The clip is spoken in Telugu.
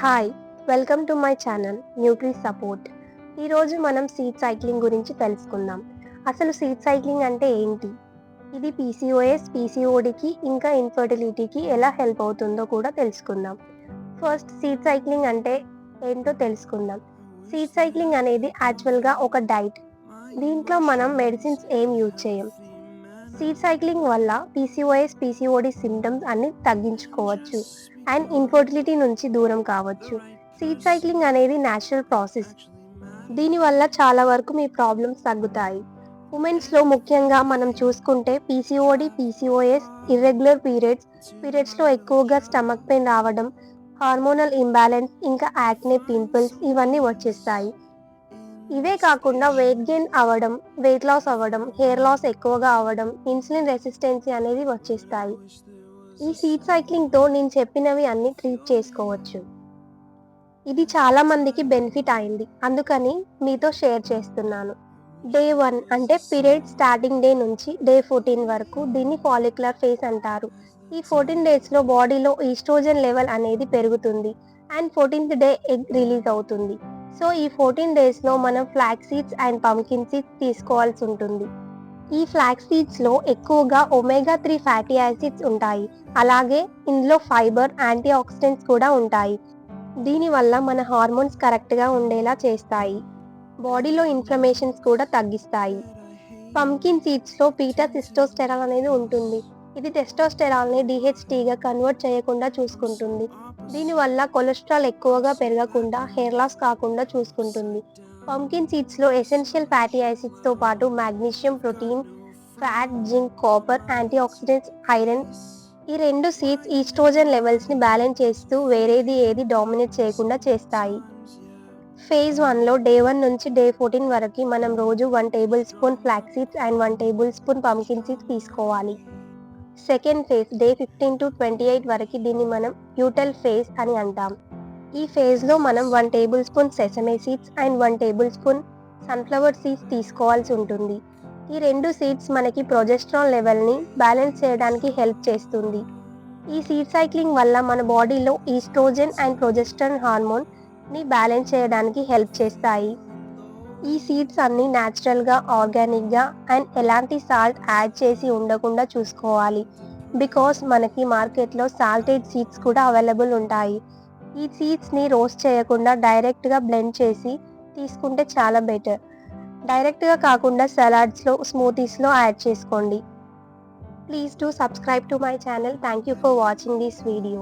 Hi, welcome to my channel Nutri support. ఈరోజు మనం సీడ్ సైక్లింగ్ గురించి తెలుసుకుందాం. అసలు సీడ్ సైక్లింగ్ అంటే ఏంటి? ఇది పీసీఓఎస్, పీసీఓడికి ఇంకా ఇన్ఫర్టిలిటీకి ఎలా హెల్ప్ అవుతుందో కూడా తెలుసుకుందాం. ఫస్ట్ సీడ్ సైక్లింగ్ అంటే ఏంటో తెలుసుకుందాం. సీడ్ సైక్లింగ్ అనేది యాక్చువల్గా ఒక డైట్. దీంట్లో మనం మెడిసిన్స్ ఏం యూజ్ చేయం. సీడ్ సైక్లింగ్ వల్ల పీసీఓఎస్, పీసీఓడి సిమ్టమ్స్ అన్ని తగ్గించుకోవచ్చు అండ్ ఇన్ఫర్టిలిటీ నుంచి దూరం కావచ్చు. సీడ్ సైక్లింగ్ అనేది న్యాచురల్ ప్రాసెస్. దీనివల్ల చాలా వరకు మీ ప్రాబ్లమ్స్ తగ్గుతాయి. ఉమెన్స్లో ముఖ్యంగా మనం చూసుకుంటే పీసీఓడి, పీసీఓఎస్, ఇర్రెగ్యులర్ పీరియడ్స్లో ఎక్కువగా స్టమక్ పెయిన్ రావడం, హార్మోనల్ ఇంబ్యాలెన్స్, ఇంకా యాక్నే, పింపుల్స్ ఇవన్నీ వచ్చేస్తాయి. ఇవే కాకుండా వెయిట్ గెయిన్ అవ్వడం, వెయిట్ లాస్ అవ్వడం, హెయిర్ లాస్ ఎక్కువగా అవ్వడం, ఇన్సులిన్ రెసిస్టెన్సీ అనేది వచ్చేస్తాయి. ఈ సీడ్ సైక్లింగ్తో నేను చెప్పినవి అన్ని ట్రీట్ చేసుకోవచ్చు. ఇది చాలా మందికి బెనిఫిట్ అయింది, అందుకని మీతో షేర్ చేస్తున్నాను. డే 1 అంటే పీరియడ్ స్టార్టింగ్ డే నుంచి డే 14 వరకు దీన్ని ఫాలిక్యులర్ ఫేజ్ అంటారు. ఈ 14 డేస్లో బాడీలో ఈస్ట్రోజన్ లెవెల్ అనేది పెరుగుతుంది and 14th day egg release అవుతుంది. సో ఈ 14 డేస్లో మనం flax seeds and pumpkin seeds తీసుకోవాల్సి ఉంటుంది. ఈ ఫ్లాక్స్ సీడ్స్లో ఎక్కువగా ఒమేగా 3 ఫ్యాటీ యాసిడ్స్ ఉంటాయి. అలాగే ఇందులో ఫైబర్, యాంటీ ఆక్సిడెంట్స్ కూడా ఉంటాయి. దీనివల్ల మన హార్మోన్స్ కరెక్ట్గా ఉండేలా చేస్తాయి. బాడీలో ఇన్ఫ్లమేషన్స్ కూడా తగ్గిస్తాయి. పంకిన్ సీడ్స్లో బీటా సిస్టోస్టెరాల్ అనేది ఉంటుంది. ఇది టెస్టోస్టెరాల్ని డిహెచ్టీగా కన్వర్ట్ చేయకుండా చూసుకుంటుంది. దీనివల్ల కొలెస్ట్రాల్ ఎక్కువగా పెరగకుండా, హెయిర్ లాస్ కాకుండా చూసుకుంటుంది. పంకిన్ సీడ్స్లో ఎసెన్షియల్ ఫ్యాటీ యాసిడ్స్తో పాటు magnesium, protein, fat, zinc, copper, antioxidants, iron ఈ రెండు సీడ్స్ ఈస్ట్రోజన్ లెవెల్స్ని బ్యాలెన్స్ చేస్తూ వేరేది ఏది డామినేట్ చేయకుండా చేస్తాయి. ఫేజ్ 1లో డే 1 నుంచి డే 14 వరకు మనం రోజు 1 table spoon flax seeds and 1 table spoon pumpkin seeds తీసుకోవాలి. సెకండ్ ఫేజ్ డే 15 టు 28 వరకు దీన్ని మనం యూటల్ ఫేజ్ అని అంటాం. ఈ ఫేజ్లో మనం 1 table spoon sesame seeds and 1 table spoon sunflower seeds తీసుకోవాల్సి ఉంటుంది. ఈ రెండు సీడ్స్ మనకి ప్రొజెస్ట్రాన్ లెవెల్ని బ్యాలెన్స్ చేయడానికి హెల్ప్ చేస్తుంది. ఈ సీడ్ సైక్లింగ్ వల్ల మన బాడీలో ఈస్ట్రోజన్ అండ్ ప్రొజెస్ట్రాన్ హార్మోన్ని బ్యాలెన్స్ చేయడానికి హెల్ప్ చేస్తాయి. ఈ సీడ్స్ అన్నీ న్యాచురల్గా, ఆర్గానిక్గా అండ్ ఎలాంటి సాల్ట్ యాడ్ చేసి ఉండకుండా చూసుకోవాలి. బికాస్ మనకి మార్కెట్లో సాల్టెడ్ సీడ్స్ కూడా అవైలబుల్ ఉంటాయి. ఈ సీడ్స్ని రోస్ట్ చేయకుండా డైరెక్ట్గా బ్లెండ్ చేసి తీసుకుంటే చాలా బెటర్. డైరెక్ట్గా కాకుండా సలాడ్స్లో, స్మూతీస్లో యాడ్ చేసుకోండి. Please do subscribe to my channel. Thank you for watching this video.